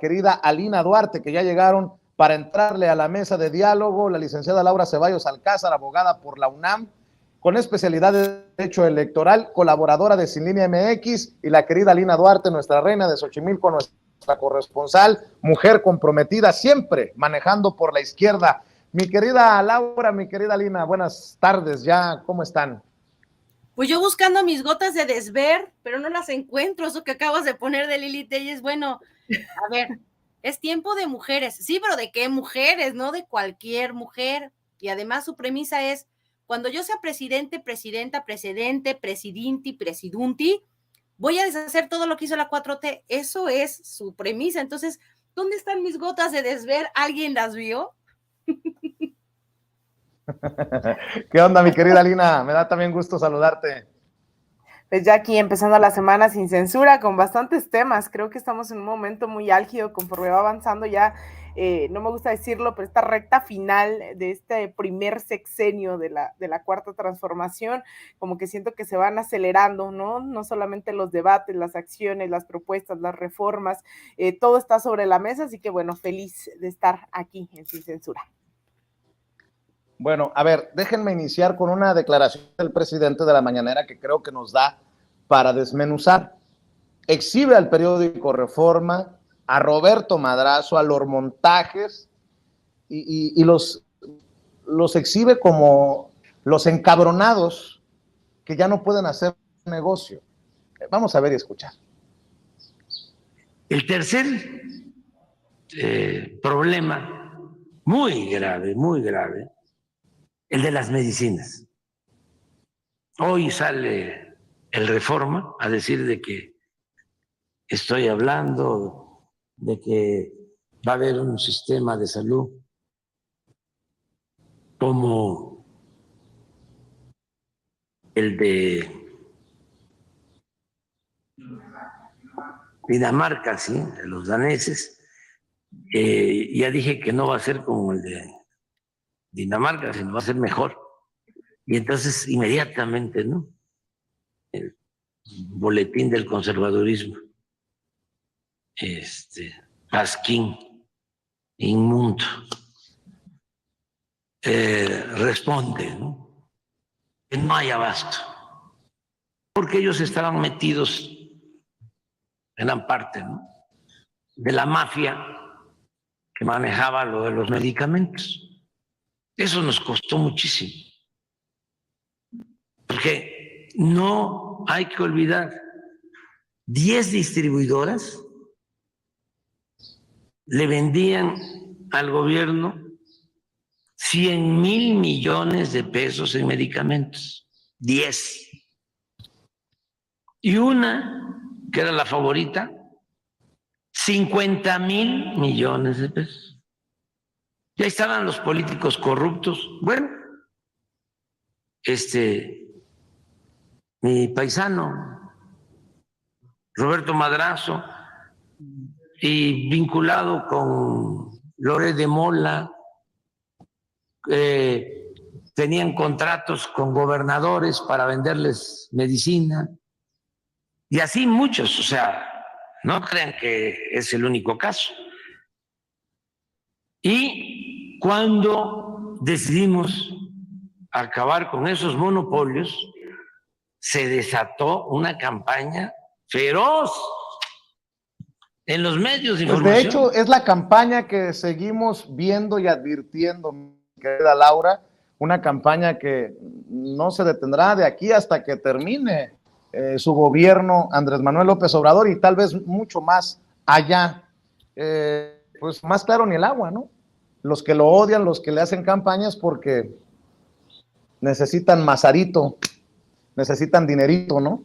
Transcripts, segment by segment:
querida Alina Duarte, que ya llegaron para entrarle a la mesa de diálogo, la licenciada Laura Ceballos Alcázar, abogada por la UNAM, con especialidad de Derecho Electoral, colaboradora de Sin Línea MX, y la querida Alina Duarte, nuestra reina de Xochimilco, nuestra corresponsal, mujer comprometida, siempre manejando por la izquierda. Mi querida Laura, mi querida Alina, buenas tardes ya, ¿cómo están? Pues yo buscando mis gotas de desver, pero no las encuentro. Eso que acabas de poner de Lili Telles, bueno, a ver, es tiempo de mujeres. Sí, pero ¿de qué mujeres? No de cualquier mujer. Y además su premisa es, cuando yo sea presidente, presidenta, presidente, presidinti, presidunti, voy a deshacer todo lo que hizo la 4T. Eso es su premisa. Entonces, ¿dónde están mis gotas de desver? ¿Alguien las vio? ¿Qué onda, mi querida Alina? Me da también gusto saludarte. Pues ya aquí empezando la semana sin censura, con bastantes temas. Creo que estamos en un momento muy álgido conforme va avanzando ya, no me gusta decirlo, pero esta recta final de este primer sexenio de la cuarta transformación, como que siento que se van acelerando, ¿no? No solamente los debates, las acciones, las propuestas, las reformas, todo está sobre la mesa, así que bueno, feliz de estar aquí en Sin Censura. Bueno, a ver, déjenme iniciar con una declaración del presidente de la mañanera que creo que nos da para desmenuzar. Exhibe al periódico Reforma, a Roberto Madrazo, a los montajes y los exhibe como los encabronados que ya no pueden hacer negocio. Vamos a ver y escuchar. El tercer problema muy grave, el de las medicinas. Hoy sale el Reforma a decir de que estoy hablando de que va a haber un sistema de salud como el de Dinamarca, ¿sí? De los daneses. Ya dije que no va a ser como el de Dinamarca, sino va a ser mejor. Y entonces inmediatamente, ¿no? El boletín del conservadurismo, Pasquín, inmundo, responde, ¿no? Que no hay abasto, porque ellos estaban metidos, eran parte, ¿no?, de la mafia que manejaba lo de los medicamentos. Eso nos costó muchísimo, porque no hay que olvidar, 10 distribuidoras le vendían al gobierno 100,000 millones de pesos en medicamentos, 10. Y una, que era la favorita, 50,000 millones de pesos. Ya estaban los políticos corruptos. Bueno, mi paisano, Roberto Madrazo, y vinculado con Loret de Mola, tenían contratos con gobernadores para venderles medicina, y así muchos. O sea, no crean que es el único caso. Y cuando decidimos acabar con esos monopolios, se desató una campaña feroz en los medios de información. Pues de hecho, es la campaña que seguimos viendo y advirtiendo, mi querida Laura, una campaña que no se detendrá de aquí hasta que termine su gobierno, Andrés Manuel López Obrador, y tal vez mucho más allá. Pues más claro ni el agua, ¿no? Los que lo odian, los que le hacen campañas porque necesitan mazarito, necesitan dinerito, ¿no?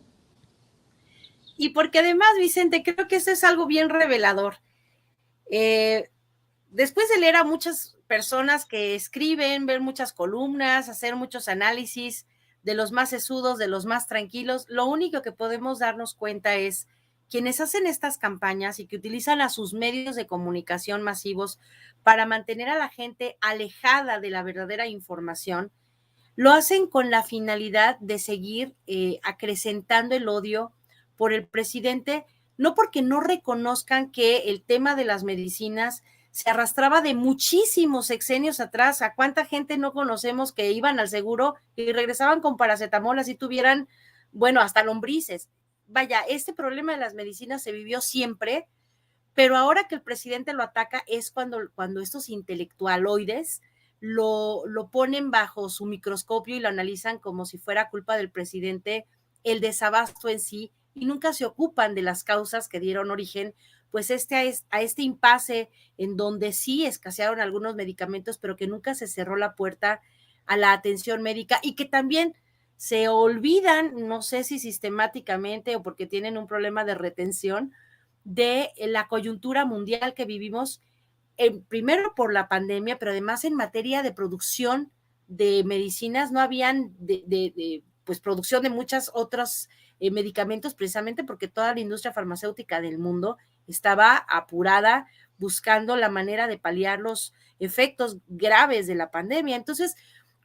Y porque además, Vicente, creo que eso es algo bien revelador. Después de leer a muchas personas que escriben, ver muchas columnas, hacer muchos análisis de los más sesudos, de los más tranquilos, lo único que podemos darnos cuenta es quienes hacen estas campañas y que utilizan a sus medios de comunicación masivos para mantener a la gente alejada de la verdadera información, lo hacen con la finalidad de seguir acrecentando el odio por el presidente, no porque no reconozcan que el tema de las medicinas se arrastraba de muchísimos sexenios atrás. ¿A cuánta gente no conocemos que iban al seguro y regresaban con paracetamol así tuvieran, bueno, hasta lombrices? Vaya, este problema de las medicinas se vivió siempre, pero ahora que el presidente lo ataca es cuando estos intelectualoides lo ponen bajo su microscopio y lo analizan como si fuera culpa del presidente el desabasto en sí, y nunca se ocupan de las causas que dieron origen pues a este impasse en donde sí escasearon algunos medicamentos, pero que nunca se cerró la puerta a la atención médica, y que también se olvidan, no sé si sistemáticamente o porque tienen un problema de retención, de la coyuntura mundial que vivimos, primero por la pandemia, pero además en materia de producción de medicinas no habían pues producción de muchas otras medicamentos, precisamente porque toda la industria farmacéutica del mundo estaba apurada buscando la manera de paliar los efectos graves de la pandemia. Entonces,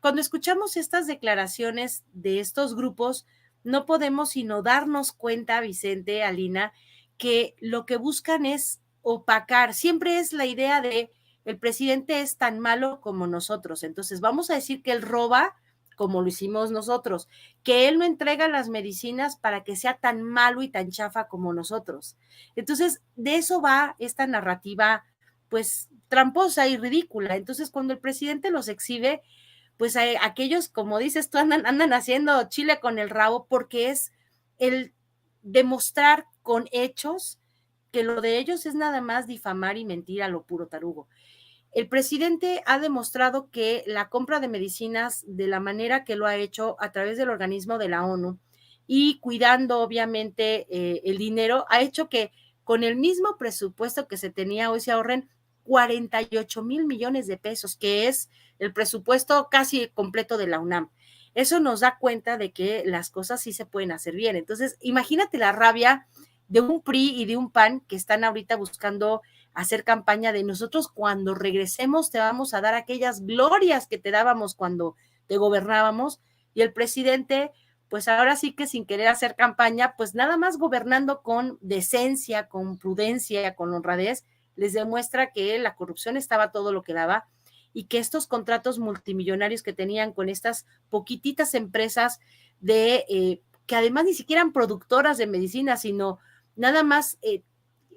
cuando escuchamos estas declaraciones de estos grupos, no podemos sino darnos cuenta, Vicente, Alina, que lo que buscan es opacar. Siempre es la idea de el presidente es tan malo como nosotros, entonces vamos a decir que él roba como lo hicimos nosotros, que él no entrega las medicinas para que sea tan malo y tan chafa como nosotros. Entonces, de eso va esta narrativa, pues, tramposa y ridícula. Entonces, cuando el presidente los exhibe, pues aquellos, como dices tú, andan haciendo chile con el rabo, porque es el demostrar con hechos que lo de ellos es nada más difamar y mentir a lo puro tarugo. El presidente ha demostrado que la compra de medicinas de la manera que lo ha hecho a través del organismo de la ONU y cuidando obviamente el dinero, ha hecho que con el mismo presupuesto que se tenía hoy se ahorren 48,000 millones de pesos, que es el presupuesto casi completo de la UNAM. Eso nos da cuenta de que las cosas sí se pueden hacer bien. Entonces, imagínate la rabia de un PRI y de un PAN que están ahorita buscando hacer campaña de nosotros cuando regresemos te vamos a dar aquellas glorias que te dábamos cuando te gobernábamos, y el presidente pues ahora sí que sin querer hacer campaña, pues nada más gobernando con decencia, con prudencia, con honradez, les demuestra que la corrupción estaba todo lo que daba y que estos contratos multimillonarios que tenían con estas poquititas empresas que además ni siquiera eran productoras de medicina, sino nada más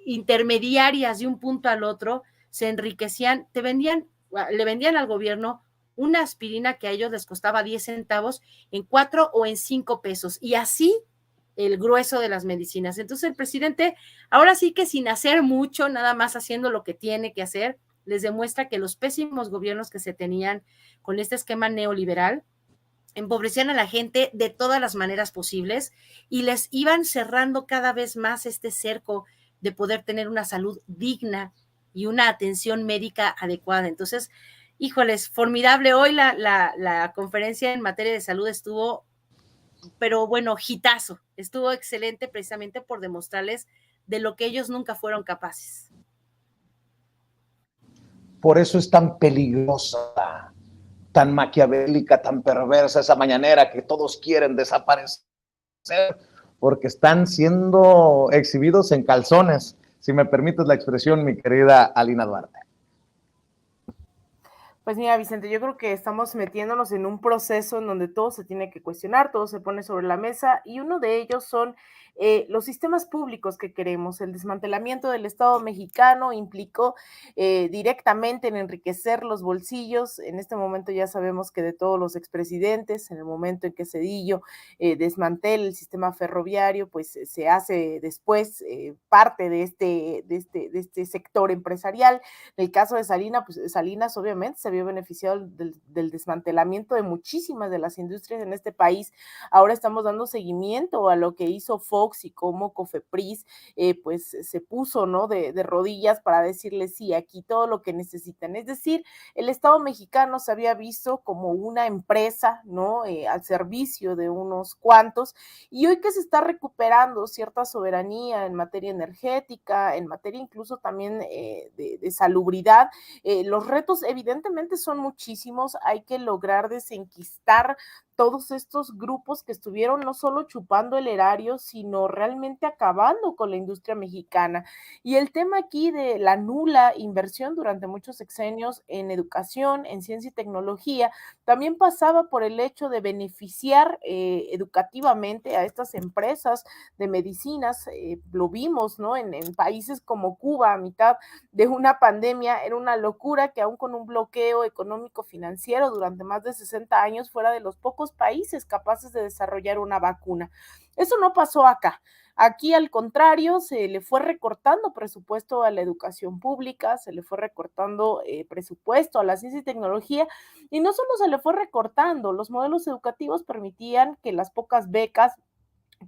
intermediarias de un punto al otro, se enriquecían, le vendían al gobierno una aspirina que a ellos les costaba 10 centavos en 4 o en 5 pesos, y así el grueso de las medicinas. Entonces el presidente, ahora sí que sin hacer mucho, nada más haciendo lo que tiene que hacer, les demuestra que los pésimos gobiernos que se tenían con este esquema neoliberal empobrecían a la gente de todas las maneras posibles y les iban cerrando cada vez más este cerco de poder tener una salud digna y una atención médica adecuada. Entonces, híjoles, formidable. Hoy la conferencia en materia de salud estuvo, pero bueno, hitazo. Estuvo excelente precisamente por demostrarles de lo que ellos nunca fueron capaces. Por eso es tan peligrosa, tan maquiavélica, tan perversa esa mañanera que todos quieren desaparecer, porque están siendo exhibidos en calzones, si me permites la expresión, mi querida Alina Duarte. Pues mira, Vicente, yo creo que estamos metiéndonos en un proceso en donde todo se tiene que cuestionar, todo se pone sobre la mesa, y uno de ellos son los sistemas públicos que queremos. El desmantelamiento del Estado mexicano implicó directamente en enriquecer los bolsillos. En este momento ya sabemos que de todos los expresidentes, en el momento en que Zedillo desmantela el sistema ferroviario, pues se hace después parte de este sector empresarial. En el caso de Salinas, pues Salinas obviamente se vio beneficiado del desmantelamiento de muchísimas de las industrias en este país. Ahora estamos dando seguimiento a lo que hizo Fox y cómo Cofepris pues se puso, ¿no?, de rodillas para decirle sí, aquí todo lo que necesitan. Es decir, el Estado mexicano se había visto como una empresa, ¿no?, al servicio de unos cuantos, y hoy que se está recuperando cierta soberanía en materia energética, en materia incluso también de salubridad, los retos evidentemente son muchísimos. Hay que lograr desenquistar todos estos grupos que estuvieron no solo chupando el erario, sino realmente acabando con la industria mexicana. Y el tema aquí de la nula inversión durante muchos sexenios en educación, en ciencia y tecnología, también pasaba por el hecho de beneficiar educativamente a estas empresas de medicinas. Lo vimos, ¿no? En países como Cuba, a mitad de una pandemia, era una locura que aún con un bloqueo económico financiero durante más de 60 años fuera de los pocos países capaces de desarrollar una vacuna. Eso no pasó acá. Aquí, al contrario, se le fue recortando presupuesto a la educación pública, se le fue recortando presupuesto a la ciencia y tecnología, y no solo se le fue recortando, los modelos educativos permitían que las pocas becas,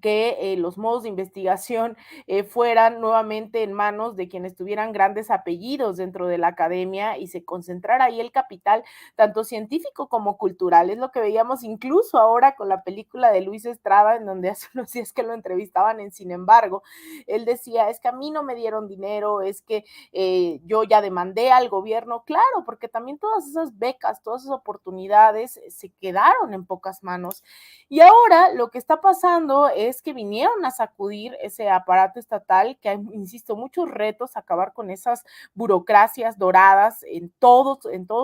que los modos de investigación fueran nuevamente en manos de quienes tuvieran grandes apellidos dentro de la academia y se concentrara ahí el capital, tanto científico como cultural. Es lo que veíamos incluso ahora con la película de Luis Estrada, en donde hace unos días que lo entrevistaban en Sin embargo, él decía, es que a mí no me dieron dinero, es que yo ya demandé al gobierno, claro, porque también todas esas becas, todas esas oportunidades se quedaron en pocas manos. Y ahora lo que está pasando es que vinieron a sacudir ese aparato estatal, que hay, insisto, muchos retos, acabar con esas burocracias doradas en todos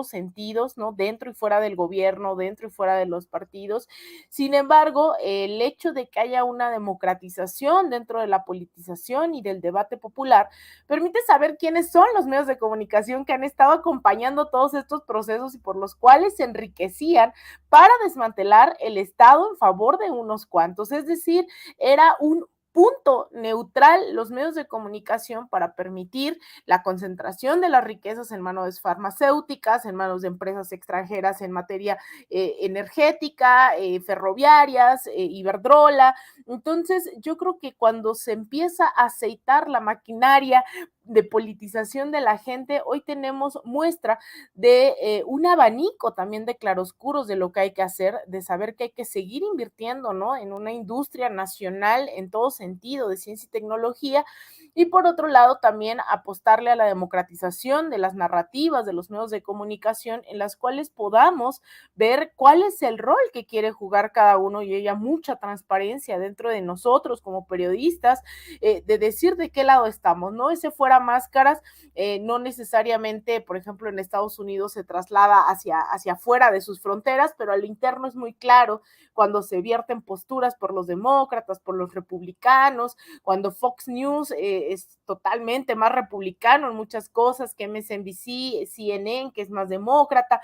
sentidos, ¿no? Dentro y fuera del gobierno, dentro y fuera de los partidos. Sin embargo, el hecho de que haya una democratización dentro de la politización y del debate popular permite saber quiénes son los medios de comunicación que han estado acompañando todos estos procesos y por los cuales se enriquecían para desmantelar el Estado en favor de unos cuantos. Es decir, era un punto neutral los medios de comunicación para permitir la concentración de las riquezas en manos farmacéuticas, en manos de empresas extranjeras en materia energética, ferroviarias, Iberdrola. Entonces, yo creo que cuando se empieza a aceitar la maquinaria de politización de la gente, hoy tenemos muestra de un abanico también de claroscuros de lo que hay que hacer, de saber que hay que seguir invirtiendo, ¿no? En una industria nacional en todo sentido de ciencia y tecnología, y por otro lado también apostarle a la democratización de las narrativas de los medios de comunicación en las cuales podamos ver cuál es el rol que quiere jugar cada uno y haya mucha transparencia dentro de nosotros como periodistas, de decir de qué lado estamos, ¿no? Ese fuera máscaras, no necesariamente, por ejemplo, en Estados Unidos se traslada hacia afuera de sus fronteras, pero a lo interno es muy claro cuando se vierten posturas por los demócratas, por los republicanos, cuando Fox News es totalmente más republicano en muchas cosas que MSNBC, CNN, que es más demócrata.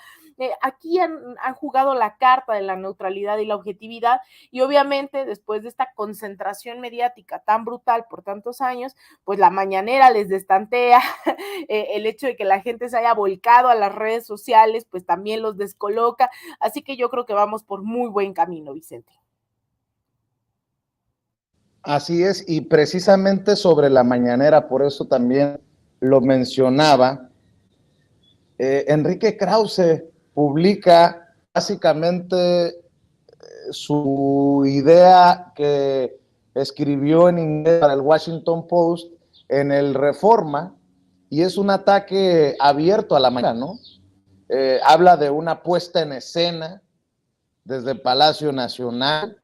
Aquí han jugado la carta de la neutralidad y la objetividad, y obviamente después de esta concentración mediática tan brutal por tantos años, pues la mañanera les destantea, el hecho de que la gente se haya volcado a las redes sociales, pues también los descoloca, así que yo creo que vamos por muy buen camino, Vicente. Así es, y precisamente sobre la mañanera, por eso también lo mencionaba, Enrique Krause publica básicamente su idea que escribió en inglés para el Washington Post en el Reforma, y es un ataque abierto a la mañana, ¿no? Habla de una puesta en escena desde Palacio Nacional,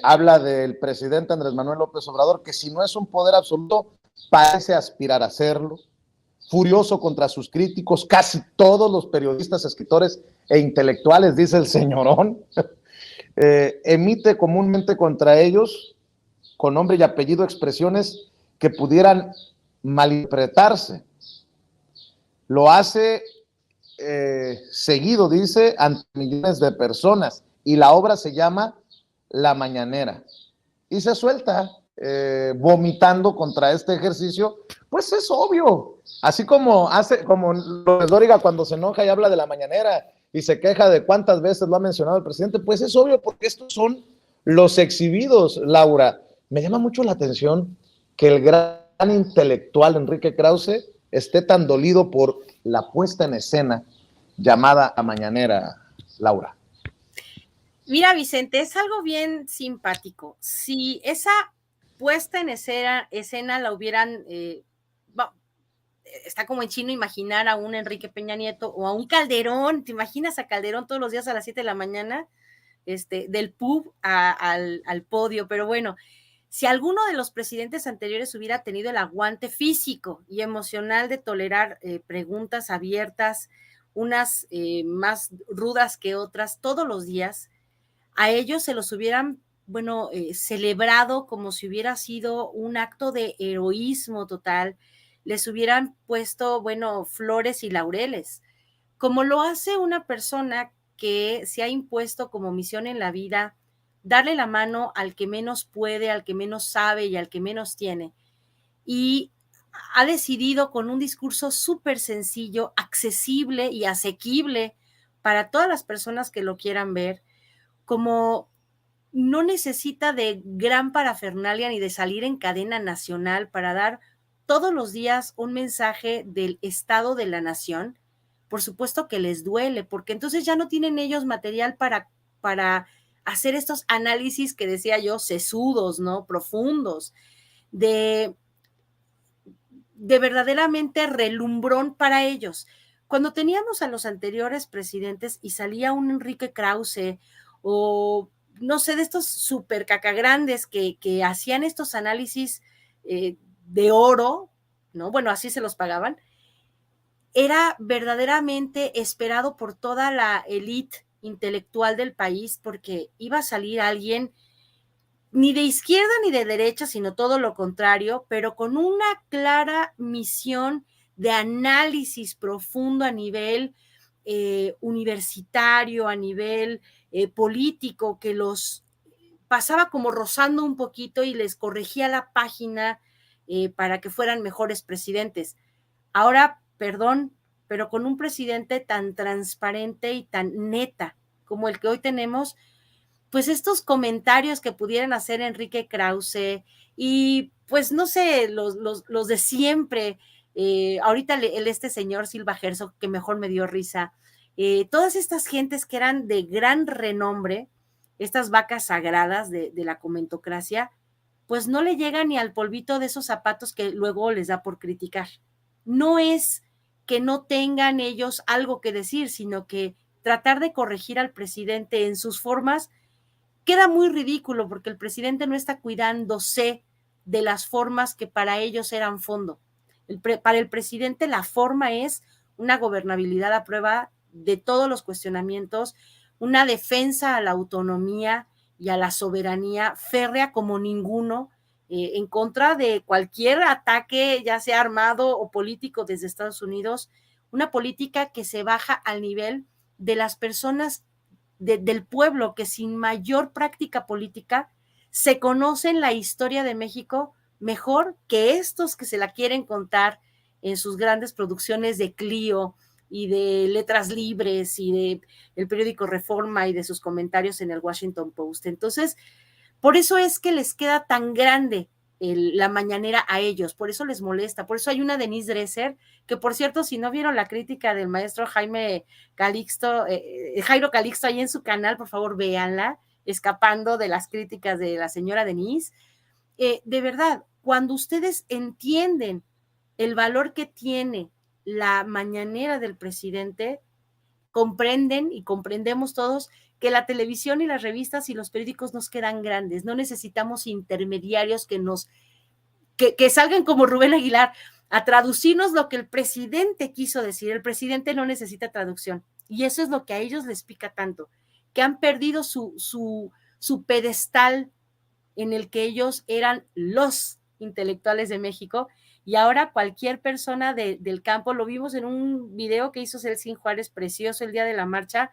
habla del presidente Andrés Manuel López Obrador, que si no es un poder absoluto, parece aspirar a serlo, furioso contra sus críticos, casi todos los periodistas, escritores e intelectuales, dice el señorón, emite comúnmente contra ellos, con nombre y apellido, expresiones que pudieran malinterpretarse. Lo hace seguido, dice, ante millones de personas, y la obra se llama La Mañanera, y se suelta vomitando contra este ejercicio. Pues es obvio, así como López Dóriga cuando se enoja y habla de la mañanera y se queja de cuántas veces lo ha mencionado el presidente, pues es obvio, porque estos son los exhibidos, Laura. Me llama mucho la atención que el gran intelectual Enrique Krause esté tan dolido por la puesta en escena llamada La Mañanera, Laura. Mira, Vicente, es algo bien simpático. Si esa puesta en escena la hubieran, está como en chino imaginar a un Enrique Peña Nieto o a un Calderón. ¿Te imaginas a Calderón todos los días a las 7 de la mañana? del pub al podio, pero bueno, si alguno de los presidentes anteriores hubiera tenido el aguante físico y emocional de tolerar preguntas abiertas, unas más rudas que otras, todos los días, a ellos se los hubieran, bueno, celebrado como si hubiera sido un acto de heroísmo total, les hubieran puesto, bueno, flores y laureles, como lo hace una persona que se ha impuesto como misión en la vida darle la mano al que menos puede, al que menos sabe y al que menos tiene. Y ha decidido con un discurso súper sencillo, accesible y asequible para todas las personas que lo quieran ver, como no necesita de gran parafernalia ni de salir en cadena nacional para dar todos los días un mensaje del estado de la nación. Por supuesto que les duele, porque entonces ya no tienen ellos material para hacer estos análisis que decía yo, sesudos, ¿no? Profundos, de verdaderamente relumbrón para ellos. Cuando teníamos a los anteriores presidentes y salía un Enrique Krause o no sé, de estos super cacagrandes que hacían estos análisis de oro, ¿no? Bueno, así se los pagaban. Era verdaderamente esperado por toda la élite intelectual del país porque iba a salir alguien ni de izquierda ni de derecha, sino todo lo contrario, pero con una clara misión de análisis profundo a nivel universitario, a nivel político, que los pasaba como rozando un poquito y les corregía la página para que fueran mejores presidentes. Ahora, perdón, pero con un presidente tan transparente y tan neta como el que hoy tenemos, pues estos comentarios que pudieran hacer Enrique Krause y pues no sé, los de siempre, ahorita este señor Silva Herzog, que mejor me dio risa, todas estas gentes que eran de gran renombre, estas vacas sagradas de la comentocracia, pues no le llegan ni al polvito de esos zapatos que luego les da por criticar. No es que no tengan ellos algo que decir, sino que tratar de corregir al presidente en sus formas queda muy ridículo porque el presidente no está cuidándose de las formas que para ellos eran fondo. Para el presidente la forma es una gobernabilidad a prueba de todos los cuestionamientos, una defensa a la autonomía y a la soberanía férrea como ninguno, en contra de cualquier ataque, ya sea armado o político desde Estados Unidos, una política que se baja al nivel de las personas del pueblo que sin mayor práctica política se conocen la historia de México mejor que estos que se la quieren contar en sus grandes producciones de Clio y de Letras Libres y de el periódico Reforma y de sus comentarios en el Washington Post. Entonces, por eso es que les queda tan grande la mañanera a ellos, por eso les molesta, por eso hay una Denise Dresser, que por cierto, si no vieron la crítica del maestro Jairo Calixto ahí en su canal, por favor véanla, escapando de las críticas de la señora Denise. De verdad, cuando ustedes entienden el valor que tiene la mañanera del presidente, comprenden y comprendemos todos que la televisión y las revistas y los periódicos nos quedan grandes, no necesitamos intermediarios que salgan como Rubén Aguilar a traducirnos lo que el presidente quiso decir. El presidente no necesita traducción y eso es lo que a ellos les pica tanto, que han perdido su pedestal en el que ellos eran los intelectuales de México y ahora cualquier persona del campo, lo vimos en un video que hizo Celsin Juárez precioso el día de la marcha,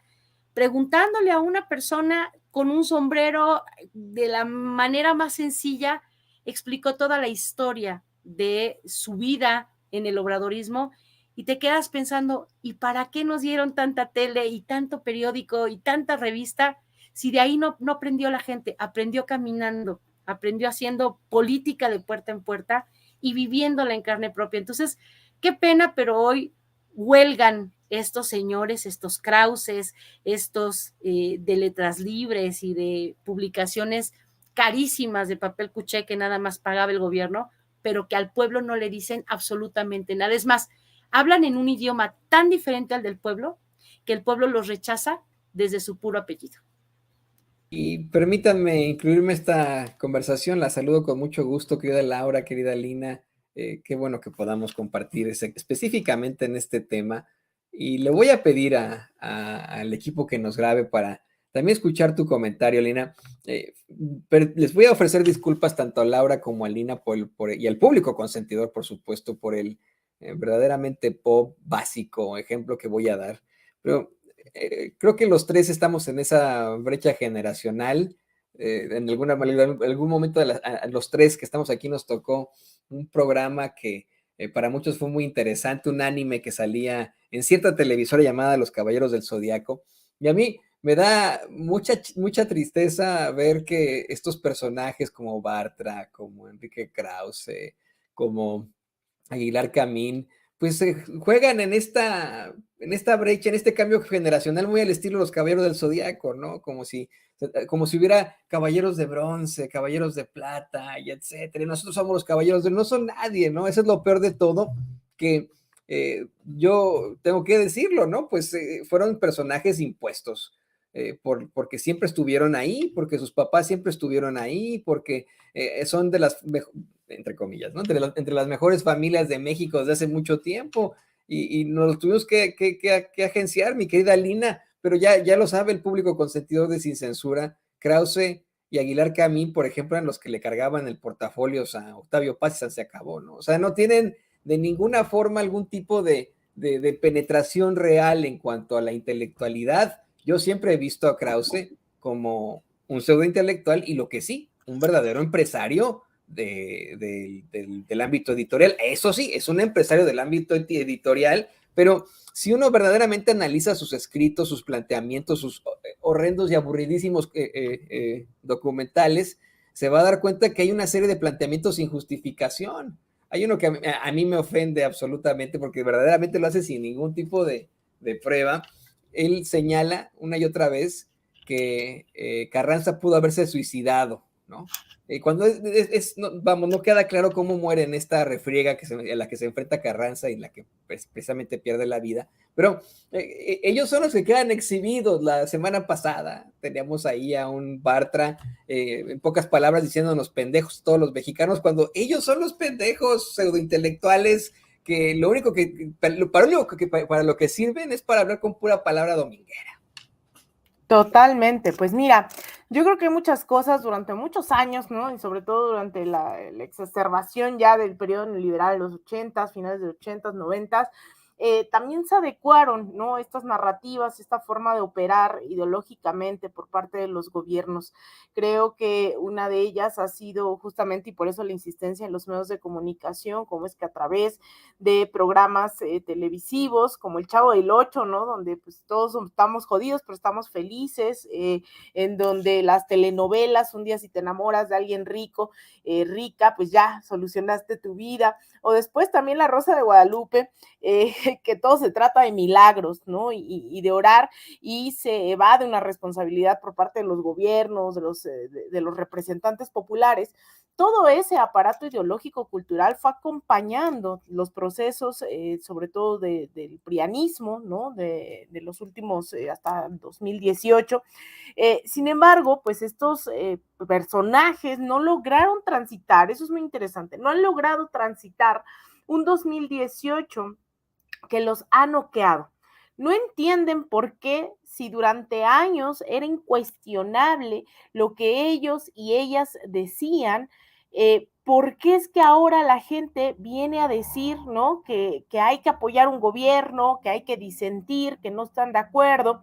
preguntándole a una persona con un sombrero de la manera más sencilla, explicó toda la historia de su vida en el obradorismo y te quedas pensando, ¿y para qué nos dieron tanta tele y tanto periódico y tanta revista si de ahí no aprendió la gente? Aprendió caminando, aprendió haciendo política de puerta en puerta y viviéndola en carne propia. Entonces, qué pena, pero hoy huelgan estos señores, estos Krauses, estos de Letras Libres y de publicaciones carísimas de papel cuché que nada más pagaba el gobierno, pero que al pueblo no le dicen absolutamente nada. Es más, hablan en un idioma tan diferente al del pueblo que el pueblo los rechaza desde su puro apellido. Y permítanme incluirme esta conversación. La saludo con mucho gusto, querida Laura, querida Lina. Qué bueno que podamos compartir específicamente en este tema. Y le voy a pedir al equipo que nos grabe para también escuchar tu comentario, Lina. Les voy a ofrecer disculpas tanto a Laura como a Lina y al público consentidor, por supuesto, por el verdaderamente pop básico ejemplo que voy a dar. Pero creo que los tres estamos en esa brecha generacional. En algún momento a los tres que estamos aquí nos tocó un programa que para muchos fue muy interesante, un anime que salía en cierta televisora llamada Los Caballeros del Zodiaco. Y a mí me da mucha tristeza ver que estos personajes como Bartra, como Enrique Krause, como Aguilar Camín, pues juegan en esta brecha, en este cambio generacional muy al estilo de los Caballeros del Zodíaco, ¿no? Como si hubiera caballeros de bronce, caballeros de plata, y etcétera. Y nosotros somos los caballeros no son nadie, ¿no? Eso es lo peor de todo, que yo tengo que decirlo, ¿no? Pues fueron personajes impuestos. Porque siempre estuvieron ahí, porque sus papás siempre estuvieron ahí, porque son de las, entre comillas, ¿no? Entre las mejores familias de México desde hace mucho tiempo, y nos tuvimos que agenciar, mi querida Lina, pero ya lo sabe el público consentidor de Sin Censura. Krause y Aguilar Camín, por ejemplo, eran los que le cargaban el portafolio a Octavio Paz y se acabó, ¿no? O sea, no tienen de ninguna forma algún tipo de penetración real en cuanto a la intelectualidad. Yo siempre he visto a Krause como un pseudo intelectual y lo que sí, un verdadero empresario del ámbito editorial. Eso sí, es un empresario del ámbito editorial, pero si uno verdaderamente analiza sus escritos, sus planteamientos, sus horrendos y aburridísimos documentales, se va a dar cuenta que hay una serie de planteamientos sin justificación. Hay uno que a mí me ofende absolutamente porque verdaderamente lo hace sin ningún tipo de prueba. Él señala una y otra vez que Carranza pudo haberse suicidado, ¿no? Cuando no queda claro cómo muere en esta refriega en la que se enfrenta Carranza y en la que pues, precisamente pierde la vida. Pero ellos son los que quedan exhibidos. La semana pasada teníamos ahí a un Bartra, en pocas palabras, diciéndonos pendejos todos los mexicanos, cuando ellos son los pendejos pseudointelectuales que lo único para lo que sirven es para hablar con pura palabra dominguera. Totalmente, pues mira, yo creo que hay muchas cosas durante muchos años, ¿no? Y sobre todo durante la exacerbación ya del periodo neoliberal de los 80s, finales de 80s, 90s, también se adecuaron, ¿no? Estas narrativas, esta forma de operar ideológicamente por parte de los gobiernos. Creo que una de ellas ha sido justamente, y por eso la insistencia en los medios de comunicación, como es que a través de programas televisivos, como El Chavo del Ocho, ¿no? Donde pues todos estamos jodidos, pero estamos felices, en donde las telenovelas, un día si te enamoras de alguien rico, rica, pues ya solucionaste tu vida. O después también La Rosa de Guadalupe, que todo se trata de milagros, ¿no? Y de orar, y se evade una responsabilidad por parte de los gobiernos, de los representantes populares. Todo ese aparato ideológico cultural fue acompañando los procesos, sobre todo del prianismo, ¿no? De los últimos, hasta 2018. Sin embargo, pues estos personajes no lograron transitar, eso es muy interesante, no han logrado transitar un 2018 que los ha noqueado. No entienden por qué, si durante años era incuestionable lo que ellos y ellas decían, ¿por qué es que ahora la gente viene a decir, ¿no? Que hay que apoyar un gobierno, que hay que disentir, que no están de acuerdo?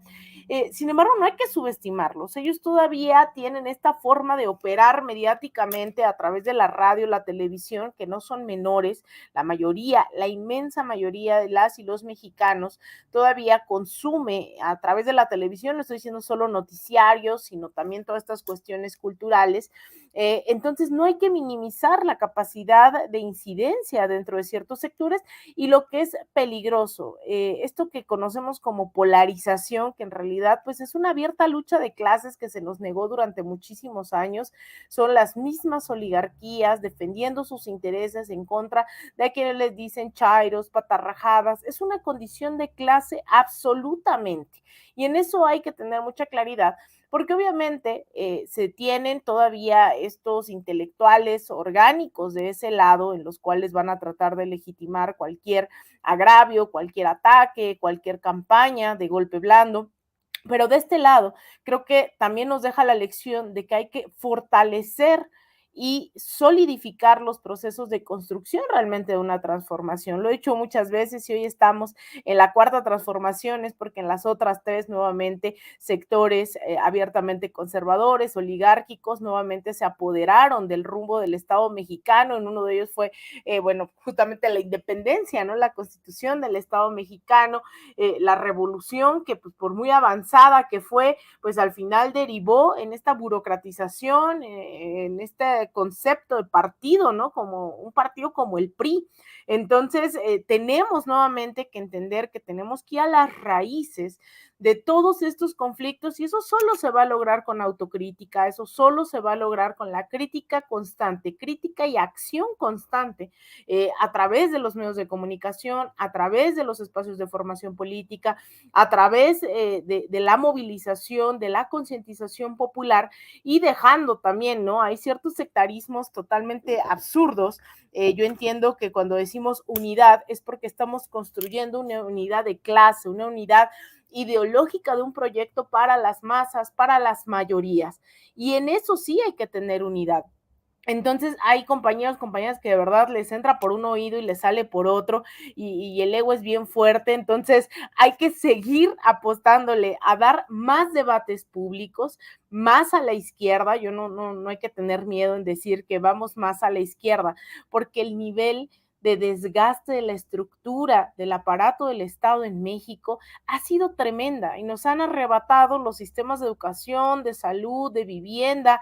Sin embargo, no hay que subestimarlos. Ellos todavía tienen esta forma de operar mediáticamente a través de la radio, la televisión, que no son menores. La mayoría, la inmensa mayoría de las y los mexicanos todavía consume a través de la televisión, no estoy diciendo solo noticiarios, sino también todas estas cuestiones culturales. Entonces no hay que minimizar la capacidad de incidencia dentro de ciertos sectores y lo que es peligroso, esto que conocemos como polarización, que en realidad pues es una abierta lucha de clases que se nos negó durante muchísimos años, son las mismas oligarquías defendiendo sus intereses en contra de quienes les dicen chairos, patarrajadas, es una condición de clase absolutamente, y en eso hay que tener mucha claridad, porque obviamente se tienen todavía estos intelectuales orgánicos de ese lado en los cuales van a tratar de legitimar cualquier agravio, cualquier ataque, cualquier campaña de golpe blando. Pero de este lado, creo que también nos deja la lección de que hay que fortalecer y solidificar los procesos de construcción realmente de una transformación. Lo he hecho muchas veces y hoy estamos en la cuarta transformación, es porque en las otras tres nuevamente sectores abiertamente conservadores, oligárquicos, nuevamente se apoderaron del rumbo del Estado mexicano. En uno de ellos fue, bueno, justamente la independencia, ¿no? La constitución del Estado mexicano, la revolución que pues por muy avanzada que fue, pues al final derivó en esta burocratización, en este concepto de partido, ¿no? Como un partido como el PRI. Entonces, tenemos nuevamente que entender que tenemos que ir a las raíces de todos estos conflictos y eso solo se va a lograr con autocrítica, eso solo se va a lograr con la crítica constante, crítica y acción constante a través de los medios de comunicación, a través de los espacios de formación política, a través de la movilización, de la concientización popular y dejando también, ¿no? Hay ciertos sectarismos totalmente absurdos. Yo entiendo que cuando decimos unidad es porque estamos construyendo una unidad de clase, una unidad ideológica de un proyecto para las masas, para las mayorías. Y en eso sí hay que tener unidad. Entonces hay compañeros, compañeras que de verdad les entra por un oído y les sale por otro y el ego es bien fuerte, entonces hay que seguir apostándole a dar más debates públicos, más a la izquierda. Yo no hay que tener miedo en decir que vamos más a la izquierda, porque el nivel de desgaste de la estructura del aparato del Estado en México ha sido tremenda y nos han arrebatado los sistemas de educación, de salud, de vivienda.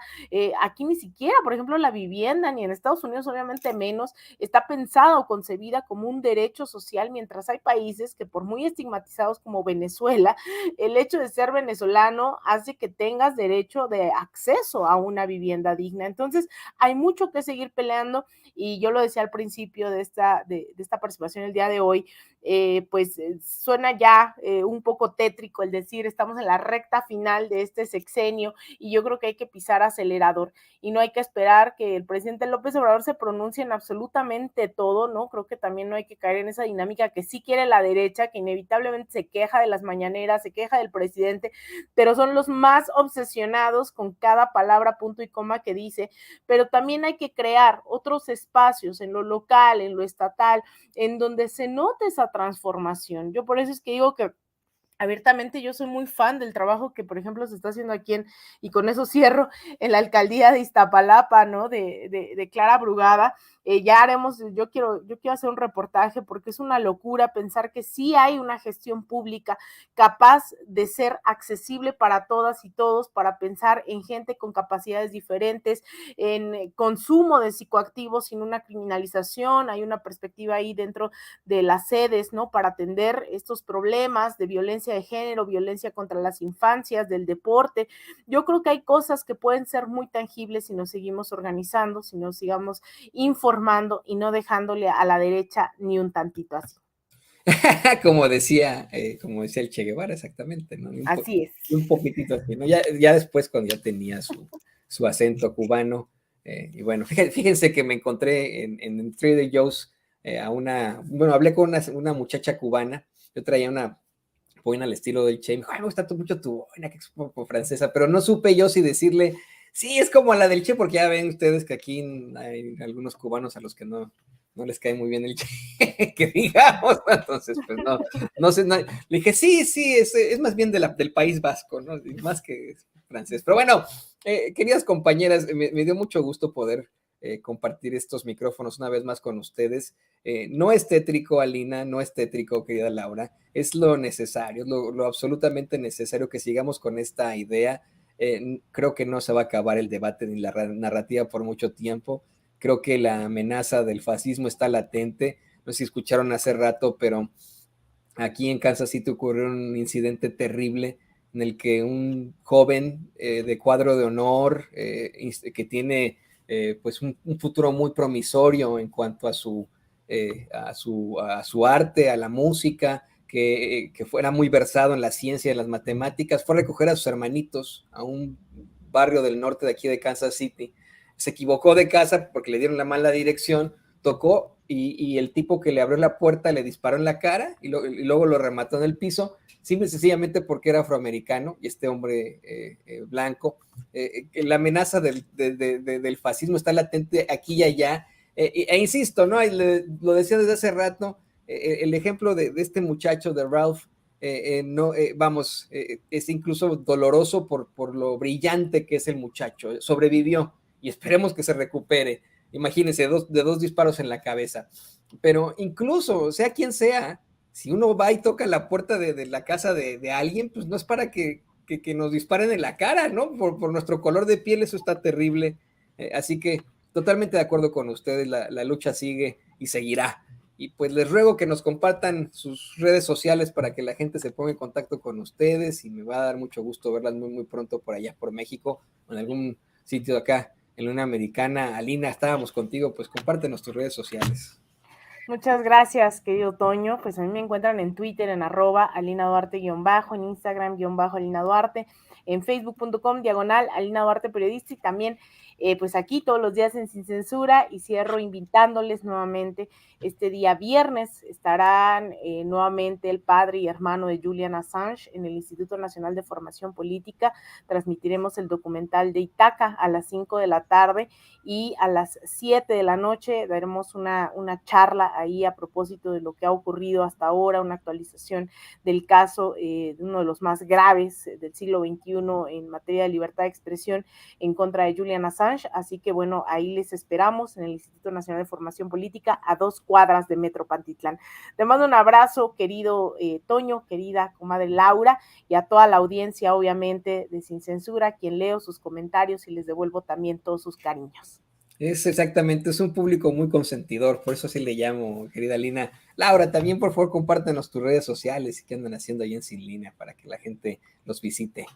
Aquí ni siquiera, por ejemplo, la vivienda, ni en Estados Unidos obviamente menos, está pensada o concebida como un derecho social, mientras hay países que por muy estigmatizados como Venezuela, el hecho de ser venezolano hace que tengas derecho de acceso a una vivienda digna. Entonces, hay mucho que seguir peleando y yo lo decía al principio de esta participación el día de hoy, suena ya un poco tétrico el decir estamos en la recta final de este sexenio y yo creo que hay que pisar acelerador y no hay que esperar que el presidente López Obrador se pronuncie en absolutamente todo, ¿no? Creo que también no hay que caer en esa dinámica que sí quiere la derecha, que inevitablemente se queja de las mañaneras, se queja del presidente, pero son los más obsesionados con cada palabra, punto y coma que dice, pero también hay que crear otros espacios en lo local, en lo estatal, en donde se note esa transformación. Yo por eso es que digo que abiertamente yo soy muy fan del trabajo que, por ejemplo, se está haciendo aquí y con eso cierro, en la alcaldía de Iztapalapa, ¿no? De Clara Brugada. Ya haremos, yo quiero hacer un reportaje porque es una locura pensar que sí hay una gestión pública capaz de ser accesible para todas y todos, para pensar en gente con capacidades diferentes, en consumo de psicoactivos sin una criminalización. Hay una perspectiva ahí dentro de las sedes, ¿no? Para atender estos problemas de violencia de género, violencia contra las infancias, del deporte. Yo creo que hay cosas que pueden ser muy tangibles si nos seguimos organizando, si nos sigamos informando y no dejándole a la derecha ni un tantito así. como decía el Che Guevara, exactamente, ¿no? Así es. Un poquitito así, ¿no? Ya después cuando ya tenía su acento cubano, y bueno, fíjense que me encontré en Trader Joe's hablé con una muchacha cubana. Yo traía una boina al estilo del Che, me dijo, ay, me gusta mucho tu boina, que es un poco francesa, pero no supe yo si decirle, sí, es como la del Che, porque ya ven ustedes que aquí hay algunos cubanos a los que no les cae muy bien el Che, que digamos, entonces, pues no sé, le dije, sí, es más bien del País Vasco, ¿no? Más que francés. Pero bueno, queridas compañeras, me dio mucho gusto poder compartir estos micrófonos una vez más con ustedes. No es tétrico, Alina, no es tétrico, querida Laura, es lo necesario, lo absolutamente necesario que sigamos con esta idea. Creo que no se va a acabar el debate ni la narrativa por mucho tiempo. Creo que la amenaza del fascismo está latente. No sé si escucharon hace rato, pero aquí en Kansas City ocurrió un incidente terrible en el que un joven de cuadro de honor que tiene pues un futuro muy promisorio en cuanto a su arte, a la música, que fuera muy versado en la ciencia y en las matemáticas, fue a recoger a sus hermanitos a un barrio del norte de aquí de Kansas City. Se equivocó de casa porque le dieron la mala dirección, tocó y el tipo que le abrió la puerta le disparó en la cara y luego lo remató en el piso, simple y sencillamente porque era afroamericano y este hombre blanco. La amenaza del fascismo está latente aquí y allá, e insisto, ¿no? Lo decía desde hace rato, el ejemplo de este muchacho, de Ralph, es incluso doloroso por lo brillante que es el muchacho. Sobrevivió y esperemos que se recupere. Imagínense, de dos disparos en la cabeza. Pero incluso, sea quien sea, si uno va y toca la puerta de la casa de alguien, pues no es para que nos disparen en la cara, ¿no? Por nuestro color de piel, eso está terrible. Así que totalmente de acuerdo con ustedes, la lucha sigue y seguirá. Y pues les ruego que nos compartan sus redes sociales para que la gente se ponga en contacto con ustedes, y me va a dar mucho gusto verlas muy, muy pronto por allá, por México, o en algún sitio de acá, en la Unión Americana. Alina, estábamos contigo, pues compártenos tus redes sociales. Muchas gracias, querido Toño. Pues a mí me encuentran en Twitter en @AlinaDuarte_, en Instagram _AlinaDuarte, en Facebook.com/Alina Duarte Periodista, y también pues aquí todos los días en Sin Censura. Y cierro invitándoles nuevamente, este día viernes estarán nuevamente el padre y hermano de Julian Assange en el Instituto Nacional de Formación Política. Transmitiremos el documental de Itaca a las 5 de la tarde, y a las 7 de la noche daremos una charla ahí a propósito de lo que ha ocurrido hasta ahora, una actualización del caso de uno de los más graves del siglo XXI en materia de libertad de expresión en contra de Julian Assange. Así que bueno, ahí les esperamos en el Instituto Nacional de Formación Política, a 2 cuadras de Metro Pantitlán. Te mando un abrazo, querido Toño, querida comadre Laura, y a toda la audiencia, obviamente, de Sin Censura, quien leo sus comentarios y les devuelvo también todos sus cariños. Es exactamente, es un público muy consentidor, por eso así le llamo, querida Lina. Laura, también por favor compártenos tus redes sociales y qué andan haciendo ahí en Sin Línea para que la gente los visite.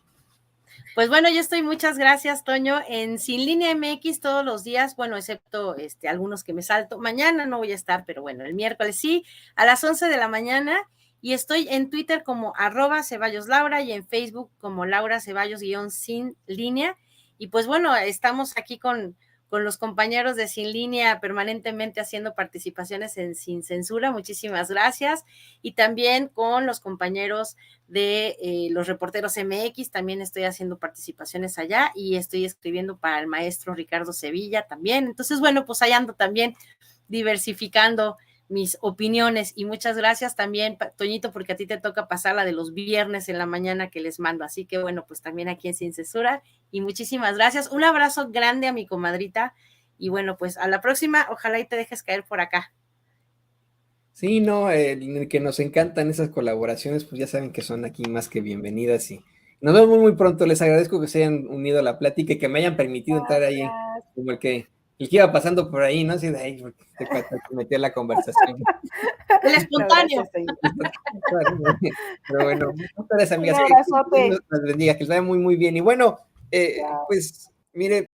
Pues bueno, yo estoy, muchas gracias, Toño, en Sin Línea MX todos los días, bueno, excepto algunos que me salto. Mañana no voy a estar, pero bueno, el miércoles sí, a las 11 de la mañana, y estoy en Twitter como @CeballosLaura y en Facebook como Laura Ceballos_Sin Línea. Y pues bueno, estamos aquí con los compañeros de Sin Línea permanentemente haciendo participaciones en Sin Censura, muchísimas gracias, y también con los compañeros de los Reporteros MX, también estoy haciendo participaciones allá, y estoy escribiendo para el maestro Ricardo Sevilla también. Entonces bueno, pues ahí ando también diversificando mis opiniones, y muchas gracias también, Toñito, porque a ti te toca pasar la de los viernes en la mañana que les mando, así que bueno, pues también aquí en Sin Censura, y muchísimas gracias, un abrazo grande a mi comadrita, y bueno, pues a la próxima, ojalá y te dejes caer por acá. Sí, no, que nos encantan esas colaboraciones, pues ya saben que son aquí más que bienvenidas, y nos vemos muy pronto. Les agradezco que se hayan unido a la plática y que me hayan permitido entrar ahí, como el que iba pasando por ahí, ¿no? Así de ahí, te metió en la conversación. El espontáneo. Pero bueno, muchas gracias, amigas. Que les bendiga, que les vaya muy, muy bien. Y bueno, pues, mire,